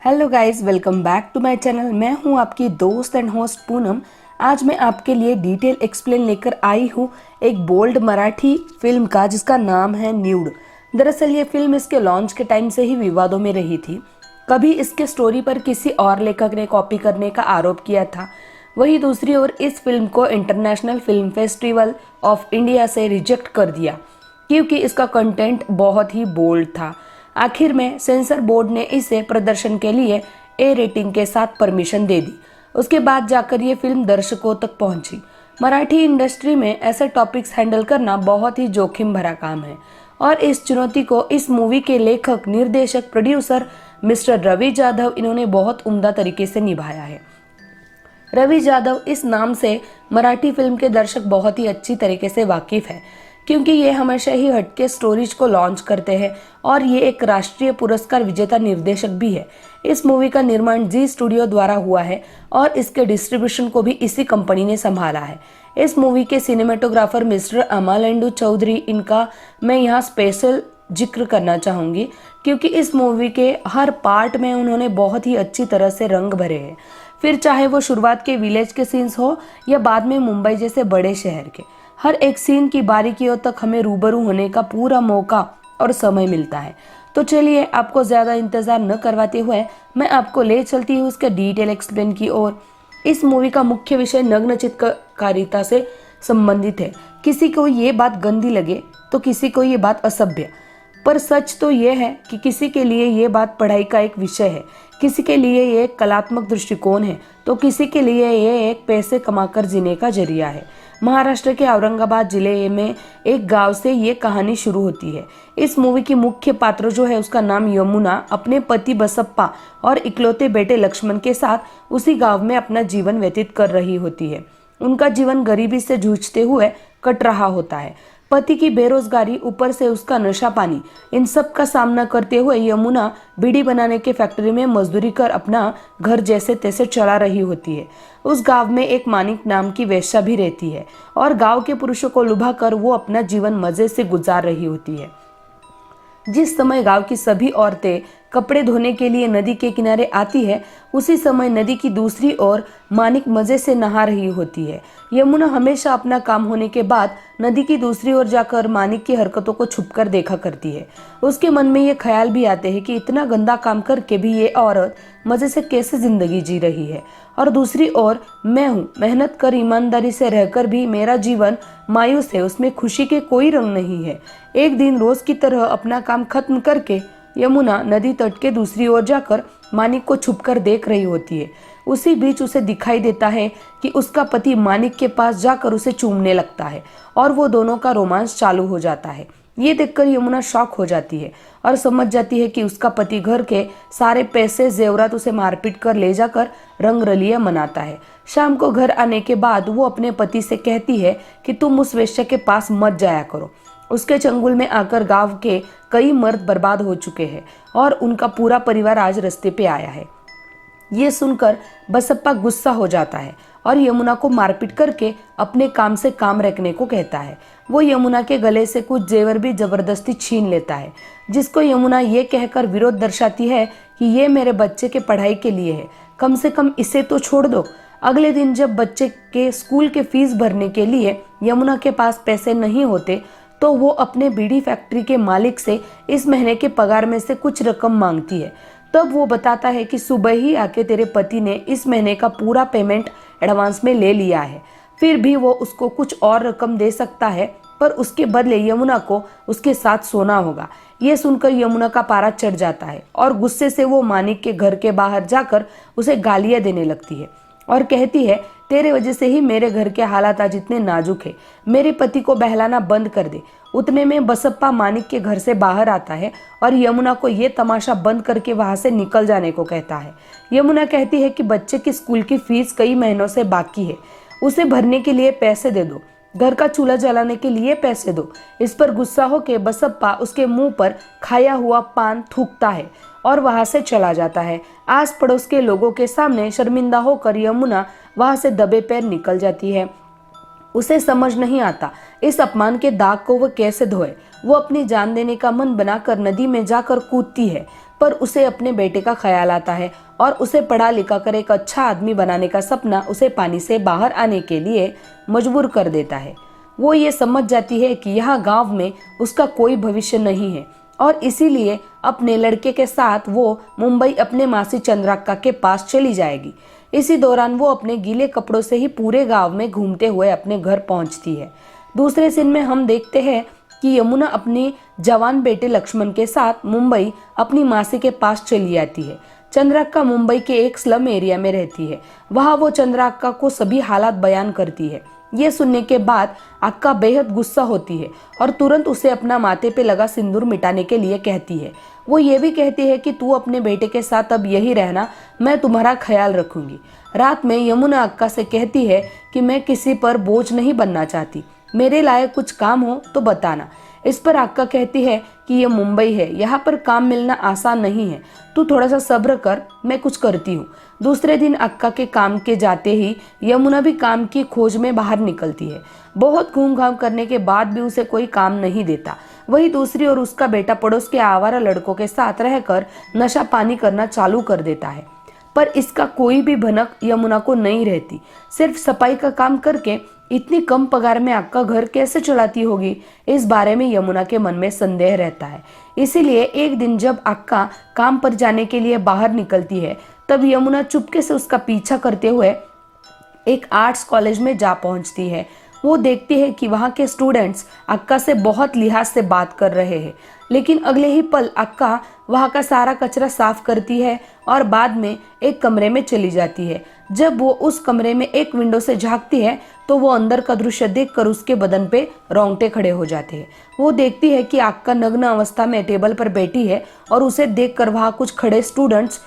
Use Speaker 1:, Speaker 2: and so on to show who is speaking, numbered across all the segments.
Speaker 1: Hello guys, welcome back to my channel. मैं हूं आपकी दोस्त एंड होस्ट पूनम। आज मैं आपके लिए डिटेल एक्सप्लेन लेकर आई हूं एक बोल्ड मराठी फिल्म का जिसका नाम है न्यूड। दरअसल ये फिल्म इसके लॉन्च के टाइम से ही विवादों में रही थी। कभी इसके स्टोरी पर किसी और लेखक ने कॉपी करने का आरोप किया था, वहीं दूसरी ओर इस फिल्म को international film festival of India से रिजेक्ट कर दिया क्योंकि इसका कंटेंट बहुत ही बोल्ड था। आखिर में सेंसर बोर्ड ने इसे प्रदर्शन के लिए ए रेटिंग के साथ परमिशन दे दी। उसके बाद जाकर ये फिल्म दर्शकों तक पहुंची। मराठी इंडस्ट्री में ऐसे टॉपिक्स हैंडल करना बहुत ही जोखिम भरा काम है और इस चुनौती को इस मूवी के लेखक, निर्देशक, प्रोड्यूसर मिस्टर रवि जाधव इन्होंने बहुत उम्दा तरीके से निभाया है। रवि जाधव इस नाम से मराठी फिल्म के दर्शक बहुत ही अच्छी तरीके से वाकिफ है क्योंकि ये हमेशा ही हटके स्टोरीज को लॉन्च करते हैं और ये एक राष्ट्रीय पुरस्कार विजेता निर्देशक भी है। इस मूवी का निर्माण जी स्टूडियो द्वारा हुआ है और इसके डिस्ट्रीब्यूशन को भी इसी कंपनी ने संभाला है। इस मूवी के सिनेमेटोग्राफर मिस्टर अमालेंडू चौधरी, इनका मैं यहाँ स्पेशल जिक्र करना चाहूँगी क्योंकि इस मूवी के हर पार्ट में उन्होंने बहुत ही अच्छी तरह से रंग भरे हैं। फिर चाहे वो शुरुआत के विलेज के सीन्स हो या बाद में मुंबई जैसे बड़े शहर के, हर एक सीन की बारीकियों तक हमें रूबरू होने का पूरा मौका और समय मिलता है। तो चलिए, आपको ज़्यादा इंतज़ार न करवाते हुए मैं आपको ले चलती हूँ उसके डिटेल एक्सप्लेन की ओर। इस मूवी का मुख्य विषय नग्न चित्रकारिता से संबंधित है। किसी को ये बात गंदी लगे तो किसी को ये बात असभ्य, पर सच तो ये है कि किसी के लिए ये बात पढ़ाई का एक विषय है, किसी के लिए ये एक कलात्मक दृष्टिकोण है, तो किसी के लिए ये एक पैसे कमाकर जीने का जरिया है। महाराष्ट्र के औरंगाबाद जिले में एक गांव से ये कहानी शुरू होती है। इस मूवी की मुख्य पात्र जो है उसका नाम यमुना अपने पति बसप्पा और इकलौते बेटे लक्ष्मण के साथ उसी गांव में अपना जीवन व्यतीत कर रही होती है। उनका जीवन गरीबी से जूझते हुए कट रहा होता है। पति की बेरोजगारी, ऊपर से उसका नशा पानी, इन सब का सामना करते हुए यमुना बीड़ी बनाने के फैक्ट्री में मजदूरी कर अपना घर जैसे तैसे चला रही होती है। उस गांव में एक मानिक नाम की वेश्या भी रहती है और गांव के पुरुषों को लुभाकर वो अपना जीवन मजे से गुजार रही होती है। जिस समय गांव की सभी औरतें कपड़े धोने के लिए नदी के किनारे आती है, उसी समय नदी की दूसरी ओर मानिक मजे से नहा रही होती है। यमुना हमेशा अपना काम होने के बाद नदी की दूसरी ओर जाकर मानिक की हरकतों को छुपकर देखा करती है। उसके मन में ये ख्याल भी आते हैं कि इतना गंदा काम करके भी ये औरत मजे से कैसे जिंदगी जी रही है, और दूसरी ओर मैं हूँ, मेहनत कर ईमानदारी से रहकर भी मेरा जीवन मायूस है, उसमें खुशी के कोई रंग नहीं है। एक दिन रोज की तरह अपना काम खत्म करके यमुना नदी तट के दूसरी ओर जाकर मानिक को छुपकर देख रही होती है। उसी बीच उसे दिखाई देता है कि उसका पति मानिक के पास जाकर उसे चूमने लगता है और वो दोनों का रोमांस चालू हो जाता है। ये देखकर यमुना शॉक हो जाती है और समझ जाती है कि उसका पति घर के सारे पैसे जेवरात उसे मारपीट कर ले जाकर रंगरलिया मनाता है। शाम को घर आने के बाद वो अपने पति से कहती है कि तुम उस वेश्या के पास मत जाया करो। उसके चंगुल में आकर गांव के कई मर्द बर्बाद हो चुके हैं और उनका पूरा परिवार आज रास्ते पे आया है। ये सुनकर बसप्पा गुस्सा हो जाता है और यमुना को मारपीट करके अपने काम से काम रखने को कहता है। वो यमुना के गले से कुछ जेवर भी जबरदस्ती छीन लेता है, जिसको यमुना ये कहकर विरोध दर्शाती है कि ये मेरे बच्चे के पढ़ाई के लिए है, कम से कम इसे तो छोड़ दो। अगले दिन जब बच्चे के स्कूल के फीस भरने के लिए यमुना के पास पैसे नहीं होते तो वो अपने बीड़ी फैक्ट्री के मालिक से इस महीने के पगार में से कुछ रकम मांगती है। तब वो बताता है कि सुबह ही आके तेरे पति ने इस महीने का पूरा पेमेंट एडवांस में ले लिया है, फिर भी वो उसको कुछ और रकम दे सकता है, पर उसके बदले यमुना को उसके साथ सोना होगा। ये सुनकर यमुना का पारा चढ़ जाता है और गुस्से से वो मानिक के घर के बाहर जाकर उसे गालियां देने लगती है और कहती है, तेरे वजह से ही मेरे घर के हालात आज इतने नाजुक है, मेरे पति को बहलाना बंद कर दे। उतने में बसप्पा मानिक के घर से बाहर आता है और यमुना को ये तमाशा बंद करके वहां से निकल जाने को कहता है। यमुना कहती है कि बच्चे की स्कूल की फीस कई महीनों से बाकी है, उसे भरने के लिए पैसे दे दो, घर का चूल्हा जलाने के लिए पैसे दो। इस पर गुस्सा होकर बसप्पा उसके मुंह पर खाया हुआ पान थूकता है और वहां से चला जाता है। आस पड़ोस के लोगों के सामने शर्मिंदा होकर यमुना वहां से दबे पैर निकल जाती है। उसे समझ नहीं आता इस अपमान के दाग को वह कैसे धोए। वो अपनी जान देने का मन बनाकर नदी में जाकर कूदती है। पर उसे अपने बेटे का ख्याल आता है और उसे पढ़ा लिखा कर एक अच्छा आदमी बनाने का सपना उसे पानी से बाहर आने के लिए मजबूर कर देता है। वो ये समझ जाती है कि यहाँ गांव में उसका कोई भविष्य नहीं है और इसीलिए अपने लड़के के साथ वो मुंबई अपने मासी चंद्राक्का के पास चली जाएगी। इसी दौरान वो अपने गीले कपड़ों से ही पूरे गांव में घूमते हुए अपने घर पहुंचती है। दूसरे सीन में हम देखते हैं कि यमुना अपनी जवान बेटे लक्ष्मण के साथ मुंबई अपनी मासी के पास चली आती है। चंद्राक्का मुंबई के एक स्लम एरिया में रहती है। वहां वो चंद्राक्का को सभी हालात बयान करती है। ये सुनने के बाद अक्का बेहद गुस्सा होती है और तुरंत उसे अपना माथे पे लगा सिंदूर मिटाने के लिए कहती है। वो ये भी कहती है कि तू अपने बेटे के साथ अब यही रहना, मैं तुम्हारा ख्याल रखूंगी। रात में यमुना अक्का से कहती है कि मैं किसी पर बोझ नहीं बनना चाहती, मेरे लायक कुछ काम हो तो बताना। इस पर अक्का कहती है कि ये मुंबई है, यहाँ पर काम मिलना आसान नहीं है, तू थोड़ा सा सब्र कर, मैं कुछ करती हूँ। दूसरे दिन अक्का के काम के जाते ही यमुना भी काम की खोज में बाहर निकलती है। बहुत घूम घाम करने के बाद भी उसे कोई काम नहीं देता। वही दूसरी ओर उसका बेटा पड़ोस के आवारा लड़कों के साथ रहकर नशा पानी करना चालू कर देता है, पर इसका कोई भी भनक यमुना को नहीं रहती। सिर्फ सफाई का काम करके इतनी कम पगार में अक्का घर कैसे चलाती होगी, इस बारे में यमुना के मन में संदेह रहता है। इसीलिए एक दिन जब अक्का काम पर जाने के लिए बाहर निकलती है, तब यमुना चुपके से उसका पीछा करते हुए एक आर्ट्स कॉलेज में जा पहुंचती है। वो देखती है कि वहाँ के स्टूडेंट्स अक्का से बहुत लिहाज से बात कर रहे हैं, लेकिन अगले ही पल अक्का वहाँ का सारा कचरा साफ करती है और बाद में एक कमरे में चली जाती है। जब वो उस कमरे में एक विंडो से झांकती है तो वो अंदर का दृश्य देखकर उसके बदन पे रोंगटे खड़े हो जाते हैं। वो देखती है कि अक्का नग्न अवस्था में टेबल पर बैठी है और उसे देखकर वहाँ कुछ खड़े स्टूडेंट्स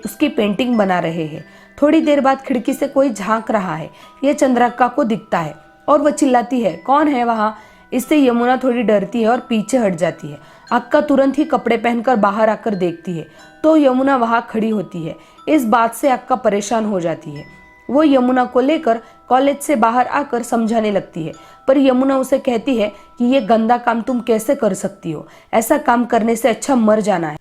Speaker 1: उसकी पेंटिंग बना रहे हैं। थोड़ी देर बाद खिड़की से कोई झांक रहा है, ये चंद्राक्का को दिखता है और वह चिल्लाती है, कौन है वहाँ? इससे यमुना थोड़ी डरती है और पीछे हट जाती है। अक्का तुरंत ही कपड़े पहनकर बाहर आकर देखती है तो यमुना वहाँ खड़ी होती है। इस बात से अक्का परेशान हो जाती है। वो यमुना को लेकर कॉलेज से बाहर आकर समझाने लगती है, पर यमुना उसे कहती है कि ये गंदा काम तुम कैसे कर सकती हो, ऐसा काम करने से अच्छा मर जाना है।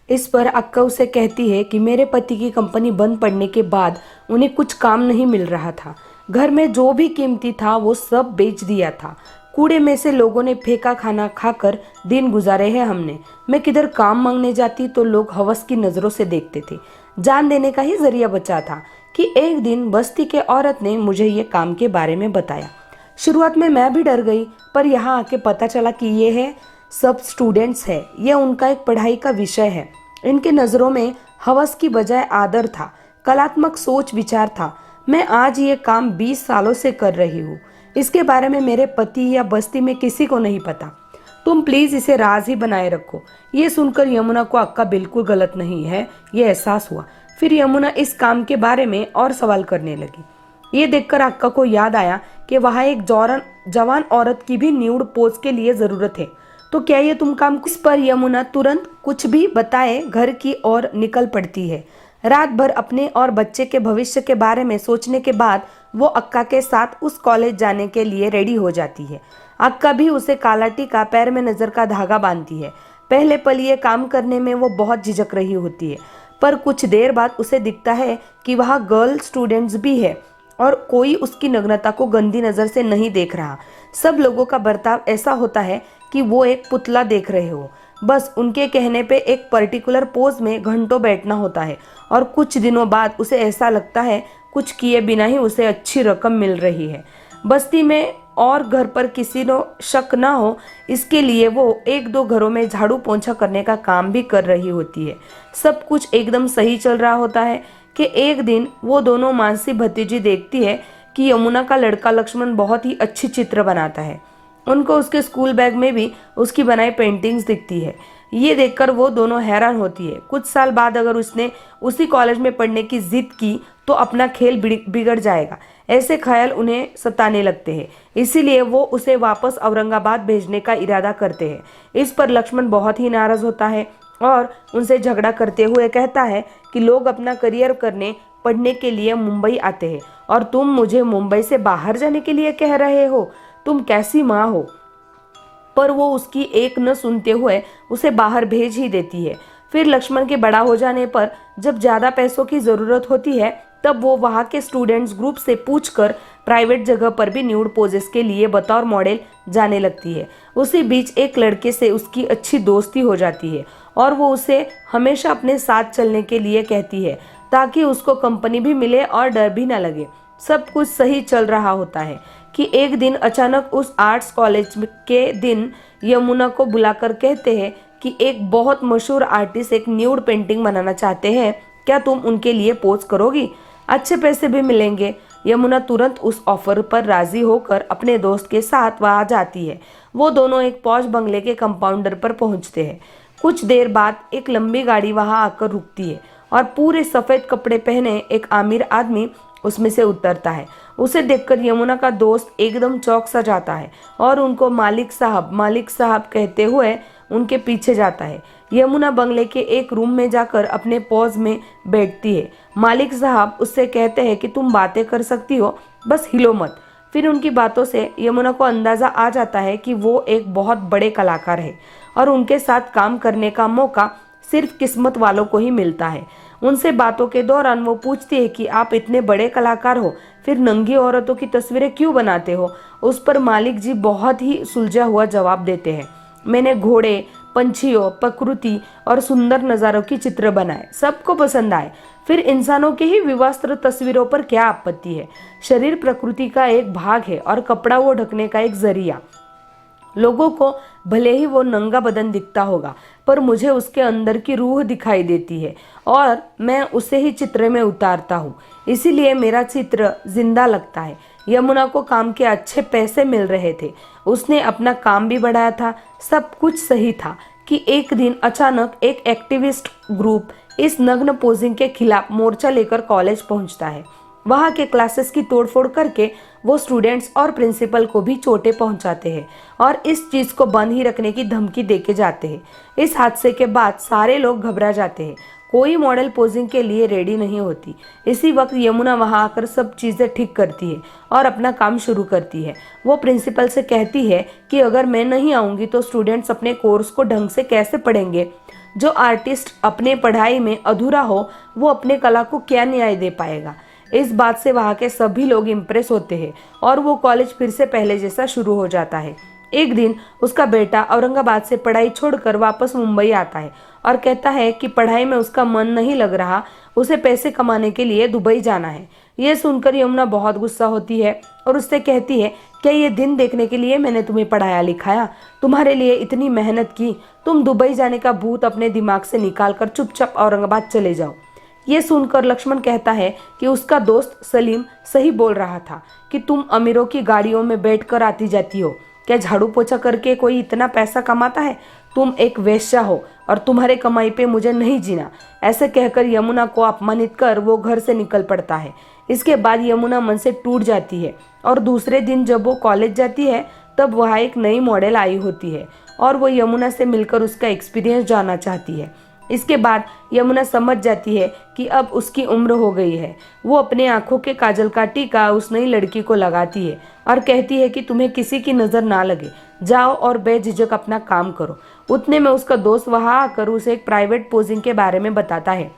Speaker 1: इस पर अक्का उसे कहती है कि मेरे पति की कंपनी बंद पड़ने के बाद उन्हें कुछ काम नहीं मिल रहा था। घर में जो भी कीमती था वो सब बेच दिया था। कूड़े में से लोगों ने फेंका खाना खाकर दिन गुजारे हैं हमने। मैं किधर काम मांगने जाती तो लोग हवस की नज़रों से देखते थे। जान देने का ही जरिया बचा था कि एक दिन बस्ती के औरत ने मुझे ये काम के बारे में बताया। शुरुआत में मैं भी डर गई, पर यहाँ आके पता चला कि ये है सब स्टूडेंट्स है, ये उनका एक पढ़ाई का विषय है। इनके नज़रों में हवस की बजाय आदर था, कलात्मक सोच विचार था। मैं आज ये काम 20 सालों से कर रही हूँ। इसके बारे में मेरे पति या बस्ती में किसी को नहीं पता। तुम प्लीज़ इसे राज ही बनाए रखो। ये सुनकर यमुना को अक्का बिल्कुल गलत नहीं है ये एहसास हुआ। फिर यमुना इस काम के बारे में और सवाल करने लगी। ये देखकर अक्का को याद आया कि वहाँ एक जवान औरत की भी न्यूड पोज के लिए ज़रूरत है, तो क्या ये तुम काम? इस पर यमुना तुरंत कुछ भी बताए घर की ओर निकल पड़ती है। रात भर अपने और बच्चे के भविष्य के बारे में सोचने के बाद वो अक्का के साथ उस कॉलेज जाने के लिए रेडी हो जाती है। अक्का भी उसे काला टीका, पैर में नज़र का धागा बांधती है। पहले पल ये काम करने में वो बहुत झिझक रही होती है, पर कुछ देर बाद उसे दिखता है कि वहाँ गर्ल स्टूडेंट्स भी है और कोई उसकी नग्नता को गंदी नज़र से नहीं देख रहा। सब लोगों का बर्ताव ऐसा होता है कि वो एक पुतला देख रहे हो। बस उनके कहने पे एक पर्टिकुलर पोज में घंटों बैठना होता है और कुछ दिनों बाद उसे ऐसा लगता है कुछ किए बिना ही उसे अच्छी रकम मिल रही है। बस्ती में और घर पर किसी को शक ना हो इसके लिए वो एक दो घरों में झाड़ू पोंछा करने का काम भी कर रही होती है। सब कुछ एकदम सही चल रहा होता है कि एक दिन वो दोनों मानसी भतीजी देखती है कि यमुना का लड़का लक्ष्मण बहुत ही अच्छी चित्र बनाता है। उनको उसके स्कूल बैग में भी उसकी बनाई पेंटिंग्स दिखती है। ये देखकर वो दोनों हैरान होती है। कुछ साल बाद अगर उसने उसी कॉलेज में पढ़ने की जिद की तो अपना खेल बिगड़ जाएगा, ऐसे ख्याल उन्हें सताने लगते हैं। इसीलिए वो उसे वापस औरंगाबाद भेजने का इरादा करते हैं। इस पर लक्ष्मण बहुत ही नाराज होता है और उनसे झगड़ा करते हुए कहता है कि लोग अपना करियर करने पढ़ने के लिए मुंबई आते हैं और तुम मुझे मुंबई से बाहर जाने के लिए कह रहे हो, तुम कैसी माँ हो? पर वो उसकी एक न सुनते हुए उसे बाहर भेज ही देती है। फिर लक्ष्मण के बड़ा हो जाने पर जब ज़्यादा पैसों की ज़रूरत होती है तब वो वहाँ के स्टूडेंट्स ग्रुप से पूछकर प्राइवेट जगह पर भी न्यूड पोजेस के लिए बतौर मॉडल जाने लगती है। उसी बीच एक लड़के से उसकी अच्छी दोस्ती हो जाती है और वो उसे हमेशा अपने साथ चलने के लिए कहती है ताकि उसको कंपनी भी मिले और डर भी ना लगे। सब कुछ सही चल रहा होता है कि एक दिन अचानक उस आर्ट्स कॉलेज के दिन यमुना को बुलाकर कहते हैं कि एक बहुत मशहूर आर्टिस्ट एक न्यूड पेंटिंग बनाना चाहते हैं, क्या तुम उनके लिए पोज करोगी? अच्छे पैसे भी मिलेंगे। यमुना तुरंत उस ऑफर पर राजी होकर अपने दोस्त के साथ वहां जाती है। वो दोनों एक पॉश बंगले के कंपाउंडर पर पहुंचते हैं। कुछ देर बाद एक लंबी गाड़ी वहां आकर रुकती है और पूरे सफेद कपड़े पहने एक आमिर आदमी उसमें से उतरता है। उसे देखकर यमुना का दोस्त एकदम चौंक सा जाता है और उनको मालिक साहब कहते हुए उनके पीछे जाता है। यमुना बंगले के एक रूम में जाकर अपने पॉज में बैठती है। मालिक साहब उससे कहते हैं कि तुम बातें कर सकती हो, बस हिलो मत। फिर उनकी बातों से यमुना को अंदाज़ा आ जाता है कि वो एक बहुत बड़े कलाकार है और उनके साथ काम करने का मौका सिर्फ किस्मत वालों को ही मिलता है। उनसे बातों के दौरान वो पूछती है कि आप इतने बड़े कलाकार हो, फिर नंगी औरतों की तस्वीरें क्यों बनाते हो? उस पर मालिक जी बहुत ही सुलझा हुआ जवाब देते हैं, मैंने घोड़े, पंछियों, प्रकृति और सुंदर नज़ारों की चित्र बनाए, सबको पसंद आए। फिर इंसानों के ही विवस्त्र तस्वीरों पर क्या आपत्ति है? शरीर प्रकृति का एक भाग है और कपड़ा वो ढकने का एक जरिया। लोगों को भले ही वो नंगा बदन दिखता होगा, पर मुझे उसके अंदर की रूह दिखाई देती है और मैं उसे ही चित्र में उतारता हूँ, इसीलिए मेरा चित्र जिंदा लगता है। यमुना को काम के अच्छे पैसे मिल रहे थे, उसने अपना काम भी बढ़ाया था, सब कुछ सही था कि एक दिन अचानक एक एक्टिविस्ट ग्रुप इस नग्न पोजिंग के खिलाफ मोर्चा लेकर कॉलेज पहुंचता है। वहाँ के क्लासेस की तोड़फोड़ करके वो स्टूडेंट्स और प्रिंसिपल को भी चोटें पहुंचाते हैं और इस चीज़ को बंद ही रखने की धमकी देके जाते हैं। इस हादसे के बाद सारे लोग घबरा जाते हैं, कोई मॉडल पोजिंग के लिए रेडी नहीं होती। इसी वक्त यमुना वहां आकर सब चीज़ें ठीक करती है और अपना काम शुरू करती है। वो प्रिंसिपल से कहती है कि अगर मैं नहीं आऊँगी तो स्टूडेंट्स अपने कोर्स को ढंग से कैसे पढ़ेंगे? जो आर्टिस्ट अपने पढ़ाई में अधूरा हो वो अपने कला को क्या न्याय दे पाएगा? इस बात से वहाँ के सभी लोग इम्प्रेस होते हैं और वो कॉलेज फिर से पहले जैसा शुरू हो जाता है। एक दिन उसका बेटा औरंगाबाद से पढ़ाई छोड़कर वापस मुंबई आता है और कहता है कि पढ़ाई में उसका मन नहीं लग रहा, उसे पैसे कमाने के लिए दुबई जाना है। ये सुनकर यमुना बहुत गुस्सा होती है और उससे कहती है, क्या ये दिन देखने के लिए मैंने तुम्हें पढ़ाया लिखाया? तुम्हारे लिए इतनी मेहनत की, तुम दुबई जाने का भूत अपने दिमाग से निकाल कर चुपचाप औरंगाबाद चले जाओ। ये सुनकर लक्ष्मण कहता है कि उसका दोस्त सलीम सही बोल रहा था कि तुम अमीरों की गाड़ियों में बैठकर आती जाती हो, क्या झाड़ू पोछा करके कोई इतना पैसा कमाता है? तुम एक वेश्या हो और तुम्हारे कमाई पे मुझे नहीं जीना। ऐसे कहकर यमुना को अपमानित कर वो घर से निकल पड़ता है। इसके बाद यमुना मन से टूट जाती है और दूसरे दिन जब वो कॉलेज जाती है तब वहाँ एक नई मॉडल आई होती है और वो यमुना से मिलकर उसका एक्सपीरियंस जानना चाहती है। इसके बाद यमुना समझ जाती है कि अब उसकी उम्र हो गई है। वो अपने आंखों के काजल का टीका उस नई लड़की को लगाती है और कहती है कि तुम्हें किसी की नज़र ना लगे, जाओ और बेझिझक अपना काम करो। उतने में उसका दोस्त वहाँ आकर उसे एक प्राइवेट पोजिंग के बारे में बताता है।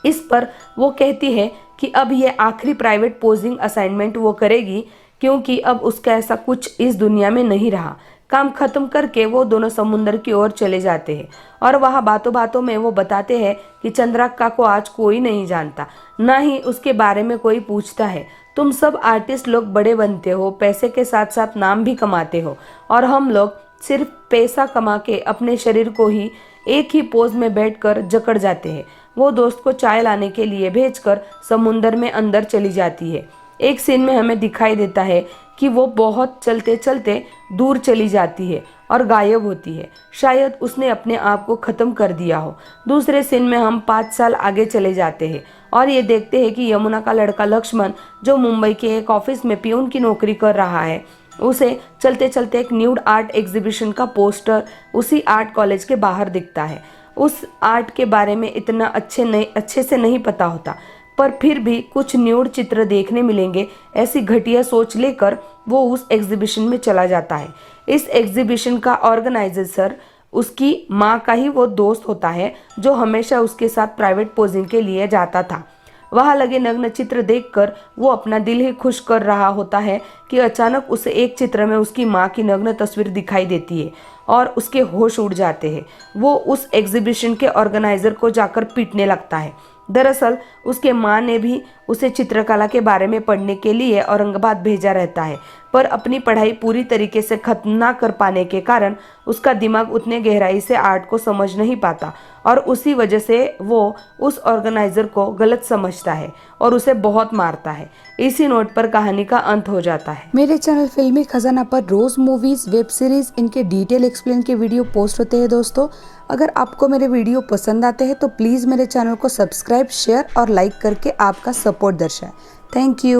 Speaker 1: इस पर वो कहती है कि अब ये आखिरी प्राइवेट पोजिंग असाइनमेंट वो करेगी क्योंकि अब उसका ऐसा कुछ इस दुनिया में नहीं रहा। काम खत्म करके वो दोनों समुंदर की ओर चले जाते हैं और वहाँ बातों बातों में वो बताते हैं कि चंद्राक्का को आज कोई नहीं जानता, ना ही उसके बारे में कोई पूछता है। तुम सब आर्टिस्ट लोग बड़े बनते हो, पैसे के साथ साथ नाम भी कमाते हो और हम लोग सिर्फ पैसा कमा के अपने शरीर को ही एक ही पोज में बैठकर जकड़ जाते हैं। वो दोस्त को चाय लाने के लिए भेजकर समुंदर में अंदर चली जाती है। एक सीन में हमें दिखाई देता है कि वो बहुत चलते चलते दूर चली जाती है और गायब होती है। शायद उसने अपने आप को ख़त्म कर दिया हो। दूसरे सीन में हम 5 साल आगे चले जाते हैं और ये देखते हैं कि यमुना का लड़का लक्ष्मण, जो मुंबई के एक ऑफिस में पियून की नौकरी कर रहा है, उसे चलते चलते एक न्यूड आर्ट एग्जीबिशन का पोस्टर उसी आर्ट कॉलेज के बाहर दिखता है। उस आर्ट के बारे में इतना अच्छे से नहीं पता होता, पर फिर भी कुछ न्यूड चित्र देखने मिलेंगे, ऐसी घटिया सोच लेकर वो उस एग्जीबिशन में चला जाता है। इस एग्जीबिशन का ऑर्गेनाइजर उसकी माँ का ही वो दोस्त होता है जो हमेशा उसके साथ प्राइवेट पोजिंग के लिए जाता था। वहां लगे नग्न चित्र देखकर वो अपना दिल ही खुश कर रहा होता है कि अचानक उसे एक चित्र में उसकी माँ की नग्न तस्वीर दिखाई देती है और उसके होश उड़ जाते हैं। वो उस एग्जीबिशन के ऑर्गेनाइजर को जाकर पीटने लगता है। दरअसल उसके माँ ने भी उसे चित्रकला के बारे में पढ़ने के लिए औरंगाबाद भेजा रहता है, पर अपनी पढ़ाई पूरी तरीके से खत्म ना कर पाने के कारण उसका दिमाग उतने गहराई से आर्ट को समझ नहीं पाता और उसी वजह से वो उस ऑर्गेनाइजर को गलत समझता है और उसे बहुत मारता है। इसी नोट पर कहानी का अंत हो जाता है। मेरे चैनल फिल्मी खजाना पर रोज मूवीज, वेब सीरीज, इनके डिटेल एक्सप्लेन के वीडियो पोस्ट होते हैं दोस्तों। अगर आपको मेरे वीडियो पसंद आते हैं तो प्लीज मेरे चैनल को सब्सक्राइब, शेयर और लाइक करके आपका सपोर्ट दर्शाएं। Thank you.